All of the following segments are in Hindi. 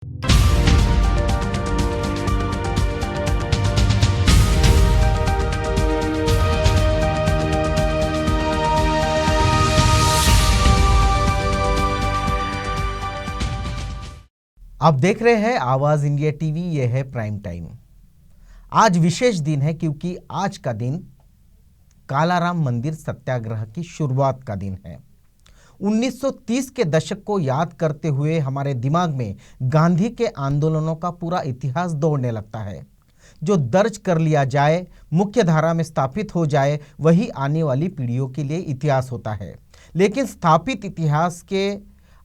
आप देख रहे हैं आवाज इंडिया टीवी। यह है प्राइम टाइम। आज विशेष दिन है क्योंकि आज का दिन कालाराम मंदिर सत्याग्रह की शुरुआत का दिन है। 1930 के दशक को याद करते हुए हमारे दिमाग में गांधी के आंदोलनों का पूरा इतिहास दौड़ने लगता है। जो दर्ज कर लिया जाए, मुख्य धारा में स्थापित हो जाए, वही आने वाली पीढ़ियों के लिए इतिहास होता है। लेकिन स्थापित इतिहास के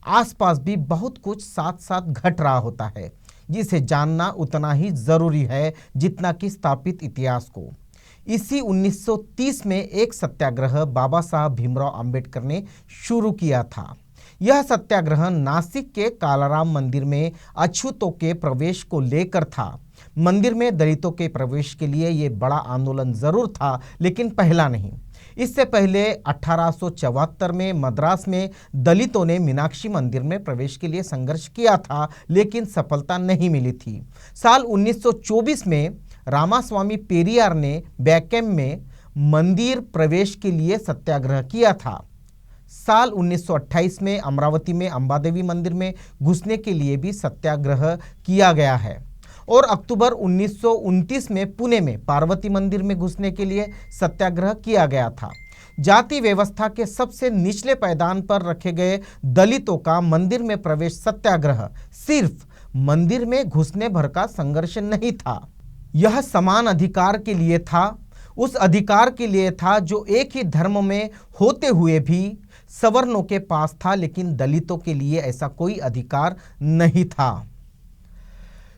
आसपास भी बहुत कुछ साथ साथ घट रहा होता है, जिसे जानना उतना ही जरूरी है जितना कि स्थापित इतिहास को। इसी 1930 में एक सत्याग्रह बाबा साहब भीमराव अंबेडकर ने शुरू किया था। यह सत्याग्रह नासिक के कालाराम मंदिर में अछूतों के प्रवेश को लेकर था। मंदिर में दलितों के प्रवेश के लिए यह बड़ा आंदोलन जरूर था, लेकिन पहला नहीं। इससे पहले 1874 में मद्रास में दलितों ने मीनाक्षी मंदिर में प्रवेश के लिए संघर्ष किया था, लेकिन सफलता नहीं मिली थी। साल 1924 में रामास्वामी पेरियार ने बैकेम में मंदिर प्रवेश के लिए सत्याग्रह किया था। साल 1928 में अमरावती में अंबादेवी मंदिर में घुसने के लिए भी सत्याग्रह किया गया है और अक्टूबर 1929 में पुणे में पार्वती मंदिर में घुसने के लिए सत्याग्रह किया गया था। जाति व्यवस्था के सबसे निचले पायदान पर रखे गए दलितों का मंदिर में प्रवेश सत्याग्रह सिर्फ मंदिर में घुसने भर का संघर्ष नहीं था। यह समान अधिकार के लिए था, उस अधिकार के लिए था जो एक ही धर्म में होते हुए भी सवर्णों के पास था, लेकिन दलितों के लिए ऐसा कोई अधिकार नहीं था।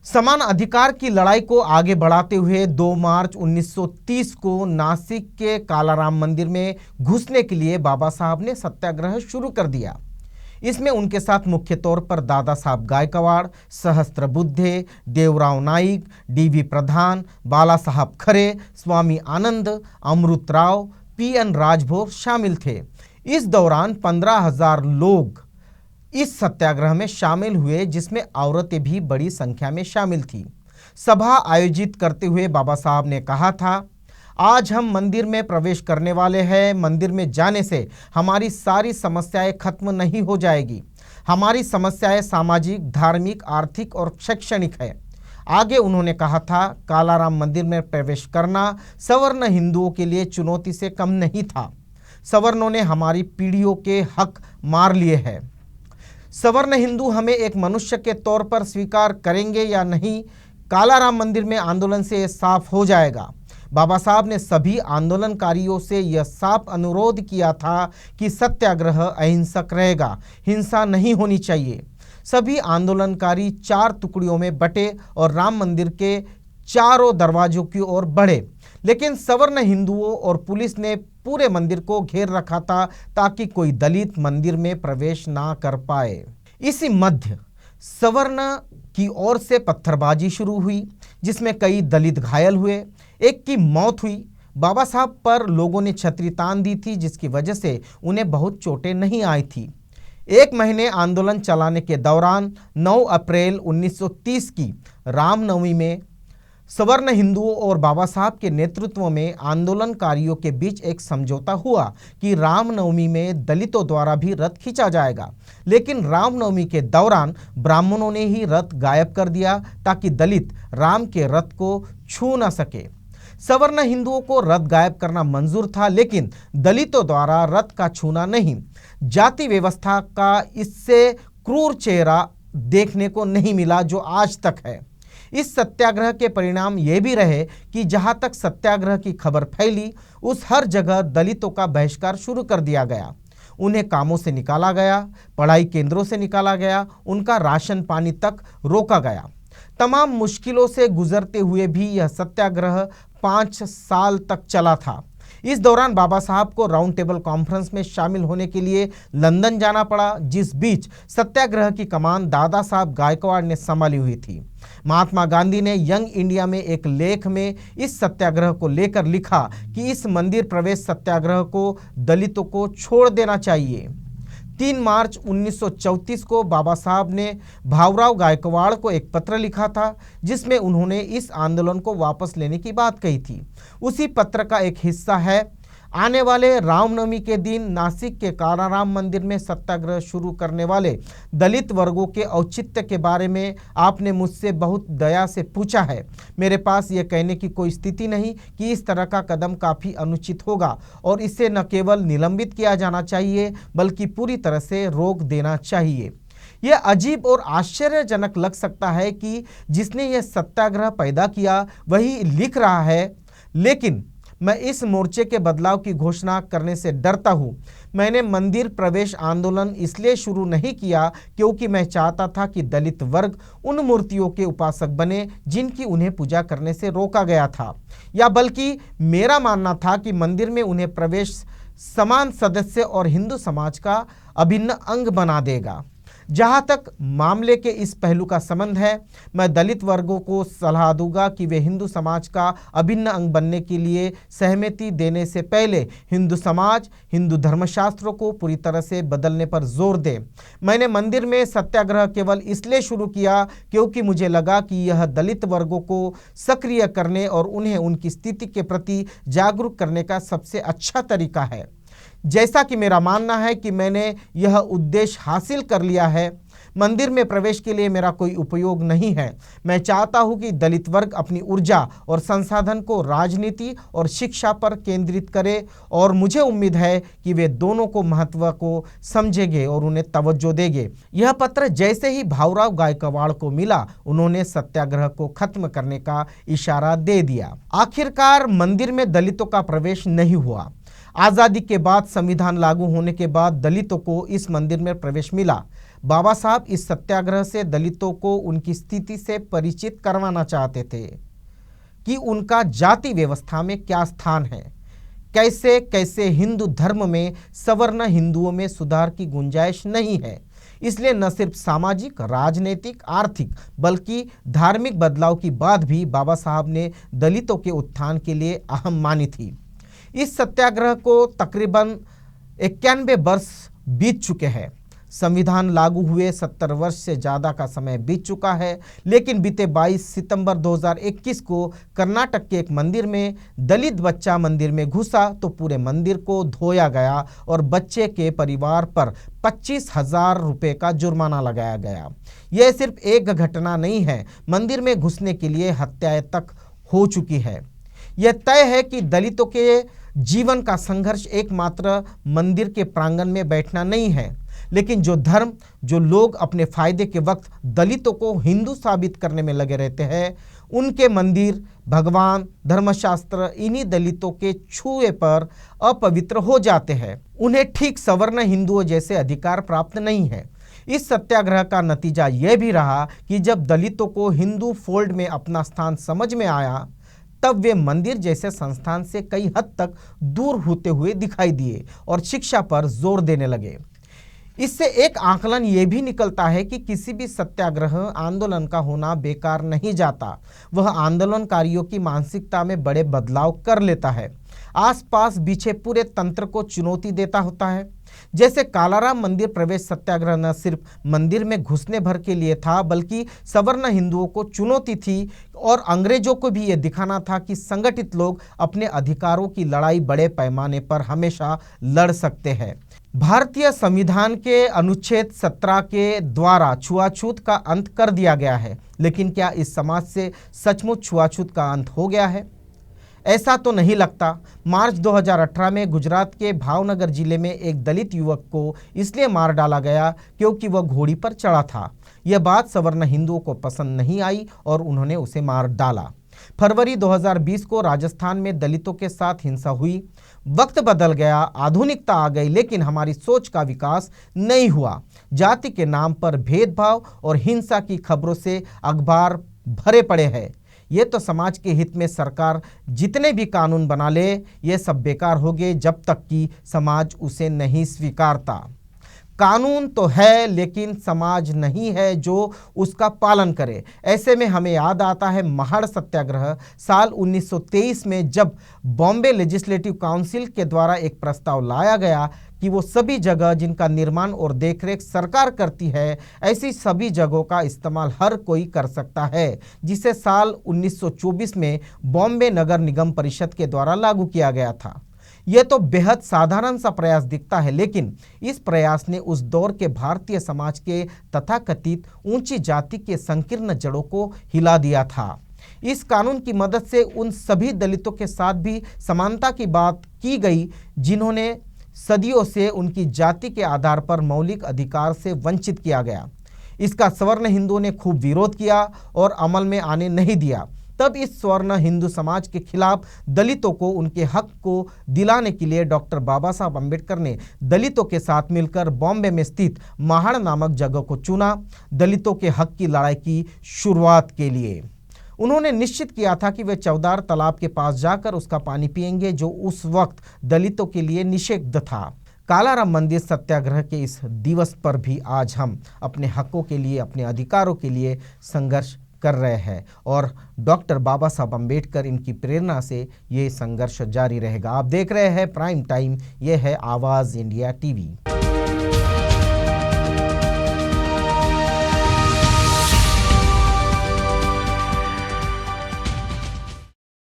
समान अधिकार की लड़ाई को आगे बढ़ाते हुए 2 मार्च 1930 को नासिक के कालाराम मंदिर में घुसने के लिए बाबा साहब ने सत्याग्रह शुरू कर दिया। इसमें उनके साथ मुख्य तौर पर दादा साहब गायकवाड़, सहस्त्रबुद्धे, देवराव नाइक, डीवी प्रधान, बाला साहब खरे, स्वामी आनंद, अमृतराव, पीएन राजभोर शामिल थे। इस दौरान 15,000 लोग इस सत्याग्रह में शामिल हुए, जिसमें औरतें भी बड़ी संख्या में शामिल थी। सभा आयोजित करते हुए बाबा साहब ने कहा था, आज हम मंदिर में प्रवेश करने वाले हैं। मंदिर में जाने से हमारी सारी समस्याएं खत्म नहीं हो जाएगी। हमारी समस्याएं सामाजिक, धार्मिक, आर्थिक और शैक्षणिक है। आगे उन्होंने कहा था, कालाराम मंदिर में प्रवेश करना सवर्ण हिंदुओं के लिए चुनौती से कम नहीं था। सवर्णों ने हमारी पीढ़ियों के हक मार लिए हैं। सवर्ण हिंदू हमें एक मनुष्य के तौर पर स्वीकार करेंगे या नहीं, कालाराम मंदिर में आंदोलन से यह साफ हो जाएगा। बाबा साहब ने सभी आंदोलनकारियों से यह साफ अनुरोध किया था कि सत्याग्रह अहिंसक रहेगा, हिंसा नहीं होनी चाहिए। सभी आंदोलनकारी 4 टुकड़ियों में बटे और राम मंदिर के चारों दरवाजों की ओर बढ़े, लेकिन सवर्ण हिंदुओं और पुलिस ने पूरे मंदिर को घेर रखा था ताकि कोई दलित मंदिर में प्रवेश ना कर पाए। इसी मध्य सवर्ण की ओर से पत्थरबाजी शुरू हुई, जिसमें कई दलित घायल हुए, एक की मौत हुई। बाबा साहब पर लोगों ने छतरी तान दी थी, जिसकी वजह से उन्हें बहुत चोटें नहीं आई थी। 1 महीने आंदोलन चलाने के दौरान 9 अप्रैल 1930 की रामनवमी में सवर्ण हिंदुओं और बाबा साहब के नेतृत्व में आंदोलनकारियों के बीच एक समझौता हुआ कि रामनवमी में दलितों द्वारा भी रथ खींचा जाएगा, लेकिन रामनवमी के दौरान ब्राह्मणों ने ही रथ गायब कर दिया ताकि दलित राम के रथ को छू न सके। सवर्ण हिंदुओं को रथ गायब करना मंजूर था, लेकिन दलितों द्वारा रथ का छूना नहीं। जाति व्यवस्था का इससे क्रूर चेहरा देखने को नहीं मिला जो आज तक है। इस सत्याग्रह के परिणाम ये भी रहे कि जहां तक सत्याग्रह की खबर फैली, उस हर जगह दलितों का बहिष्कार शुरू कर दिया गया। उन्हें कामों से निकाला गया, पढ़ाई केंद्रों से निकाला गया, उनका राशन पानी तक रोका गया। तमाम मुश्किलों से गुजरते हुए भी यह सत्याग्रह 5 साल तक चला था। इस दौरान बाबा साहब को राउंड टेबल कॉन्फ्रेंस में शामिल होने के लिए लंदन जाना पड़ा, जिस बीच सत्याग्रह की कमान दादा साहब गायकवाड़ ने संभाली हुई थी। महात्मा गांधी ने यंग इंडिया में एक लेख में इस सत्याग्रह को लेकर लिखा कि इस मंदिर प्रवेश सत्याग्रह को दलितों को छोड़ देना चाहिए। 3 मार्च 1934 को बाबा साहब ने भाऊराव गायकवाड़ को एक पत्र लिखा था जिसमें उन्होंने इस आंदोलन को वापस लेने की बात कही थी। उसी पत्र का एक हिस्सा है, आने वाले रामनवमी के दिन नासिक के कालाराम मंदिर में सत्याग्रह शुरू करने वाले दलित वर्गों के औचित्य के बारे में आपने मुझसे बहुत दया से पूछा है। मेरे पास यह कहने की कोई स्थिति नहीं कि इस तरह का कदम काफ़ी अनुचित होगा और इसे न केवल निलंबित किया जाना चाहिए बल्कि पूरी तरह से रोक देना चाहिए। यह अजीब और आश्चर्यजनक लग सकता है कि जिसने यह सत्याग्रह पैदा किया वही लिख रहा है, लेकिन मैं इस मोर्चे के बदलाव की घोषणा करने से डरता हूँ। मैंने मंदिर प्रवेश आंदोलन इसलिए शुरू नहीं किया क्योंकि मैं चाहता था कि दलित वर्ग उन मूर्तियों के उपासक बने जिनकी उन्हें पूजा करने से रोका गया था, या बल्कि मेरा मानना था कि मंदिर में उन्हें प्रवेश समान सदस्य और हिंदू समाज का अभिन्न अंग बना देगा। जहाँ तक मामले के इस पहलू का संबंध है, मैं दलित वर्गों को सलाह दूंगा कि वे हिंदू समाज का अभिन्न अंग बनने के लिए सहमति देने से पहले हिंदू समाज, हिंदू धर्मशास्त्रों को पूरी तरह से बदलने पर जोर दें। मैंने मंदिर में सत्याग्रह केवल इसलिए शुरू किया क्योंकि मुझे लगा कि यह दलित वर्गों को सक्रिय करने और उन्हें उनकी स्थिति के प्रति जागरूक करने का सबसे अच्छा तरीका है। जैसा कि मेरा मानना है कि मैंने यह उद्देश्य हासिल कर लिया है, मंदिर में प्रवेश के लिए मेरा कोई उपयोग नहीं है। मैं चाहता हूं कि दलित वर्ग अपनी ऊर्जा और संसाधन को राजनीति और शिक्षा पर केंद्रित करे और मुझे उम्मीद है कि वे दोनों को महत्व को समझेंगे और उन्हें तवज्जो देंगे। यह पत्र जैसे ही भाऊराव गायकवाड़ को मिला, उन्होंने सत्याग्रह को खत्म करने का इशारा दे दिया। आखिरकार मंदिर में दलितों का प्रवेश नहीं हुआ। आज़ादी के बाद संविधान लागू होने के बाद दलितों को इस मंदिर में प्रवेश मिला। बाबा साहब इस सत्याग्रह से दलितों को उनकी स्थिति से परिचित करवाना चाहते थे कि उनका जाति व्यवस्था में क्या स्थान है, कैसे कैसे हिंदू धर्म में सवर्ण हिंदुओं में सुधार की गुंजाइश नहीं है। इसलिए न सिर्फ सामाजिक, राजनीतिक, आर्थिक बल्कि धार्मिक बदलाव की बात भी बाबा साहब ने दलितों के उत्थान के लिए अहम मानी थी। इस सत्याग्रह को तकरीबन 91 वर्ष बीत चुके हैं। संविधान लागू हुए 70 वर्ष से ज़्यादा का समय बीत चुका है, लेकिन बीते 22 सितंबर 2021 को कर्नाटक के एक मंदिर में दलित बच्चा मंदिर में घुसा तो पूरे मंदिर को धोया गया और बच्चे के परिवार पर 25,000 रुपये का जुर्माना लगाया गया। यह सिर्फ एक घटना नहीं है, मंदिर में घुसने के लिए हत्याएं तक हो चुकी है। यह तय है कि दलितों के जीवन का संघर्ष एकमात्र मंदिर के प्रांगण में बैठना नहीं है, लेकिन जो लोग अपने फायदे के वक्त दलितों को हिंदू साबित करने में लगे रहते हैं, उनके मंदिर, भगवान, धर्मशास्त्र इन्हीं दलितों के छुए पर अपवित्र हो जाते हैं। उन्हें ठीक सवर्ण हिंदुओं जैसे अधिकार प्राप्त नहीं है। इस सत्याग्रह का नतीजा यह भी रहा कि जब दलितों को हिंदू फोल्ड में अपना स्थान समझ में आया, तब वे मंदिर जैसे संस्थान से कई हद तक दूर होते हुए दिखाई दिए और शिक्षा पर जोर देने लगे। इससे एक आकलन ये भी निकलता है कि किसी भी सत्याग्रह आंदोलन का होना बेकार नहीं जाता। वह आंदोलनकारियों की मानसिकता में बड़े बदलाव कर लेता है, आसपास बिछे पूरे तंत्र को चुनौती देता होता है। जैसे कालाराम मंदिर प्रवेश सत्याग्रह न सिर्फ मंदिर में घुसने भर के लिए था, बल्कि सवर्ण हिंदुओं को चुनौती थी और अंग्रेजों को भी यह दिखाना था कि संगठित लोग अपने अधिकारों की लड़ाई बड़े पैमाने पर हमेशा लड़ सकते हैं। भारतीय संविधान के अनुच्छेद 17 के द्वारा छुआछूत का अंत कर दिया गया है, लेकिन क्या इस समाज से सचमुच छुआछूत का अंत हो गया है? ऐसा तो नहीं लगता। मार्च 2018 में गुजरात के भावनगर जिले में एक दलित युवक को इसलिए मार डाला गया क्योंकि वह घोड़ी पर चढ़ा था। यह बात सवर्ण हिंदुओं को पसंद नहीं आई और उन्होंने उसे मार डाला। फरवरी 2020 को राजस्थान में दलितों के साथ हिंसा हुई। वक्त बदल गया, आधुनिकता आ गई, लेकिन हमारी सोच का विकास नहीं हुआ। जाति के नाम पर भेदभाव और हिंसा की खबरों से अखबार भरे पड़े हैं। ये तो समाज के हित में सरकार जितने भी कानून बना ले, ये सब बेकार हो गए जब तक कि समाज उसे नहीं स्वीकारता। कानून तो है, लेकिन समाज नहीं है जो उसका पालन करे। ऐसे में हमें याद आता है महाड़ सत्याग्रह साल 1923 में, जब बॉम्बे लेजिस्लेटिव काउंसिल के द्वारा एक प्रस्ताव लाया गया कि वो सभी जगह जिनका निर्माण और देखरेख सरकार करती है, ऐसी सभी जगहों का इस्तेमाल हर कोई कर सकता है, जिसे साल 1924 में बॉम्बे नगर निगम परिषद के द्वारा लागू किया गया था। यह तो बेहद साधारण सा प्रयास दिखता है, लेकिन इस प्रयास ने उस दौर के भारतीय समाज के तथाकथित ऊंची जाति के संकीर्ण जड़ों को हिला दिया था। इस कानून की मदद से उन सभी दलितों के साथ भी समानता की बात की गई जिन्होंने सदियों से उनकी जाति के आधार पर मौलिक अधिकार से वंचित किया गया। इसका सवर्ण हिंदुओं ने खूब विरोध किया और अमल में आने नहीं दिया। तब इस स्वर्ण हिंदू समाज के खिलाफ दलितों को उनके हक को दिलाने के लिए डॉक्टर बाबा साहब अम्बेडकर ने दलितों के साथ मिलकर बॉम्बे में स्थित महाड़ नामक जगह को चुना, दलितों के हक की लड़ाई की शुरुआत के लिए। उन्होंने निश्चित किया था कि वे चौदार तालाब के पास जाकर उसका पानी पिएंगे, जो उस वक्त दलितों के लिए निषिद्ध था। कालाराम मंदिर सत्याग्रह के इस दिवस पर भी आज हम अपने हकों के लिए, अपने अधिकारों के लिए संघर्ष कर रहे हैं और डॉक्टर बाबा साहब अम्बेडकर इनकी प्रेरणा से ये संघर्ष जारी रहेगा। आप देख रहे हैं प्राइम टाइम, ये है आवाज़ इंडिया टीवी।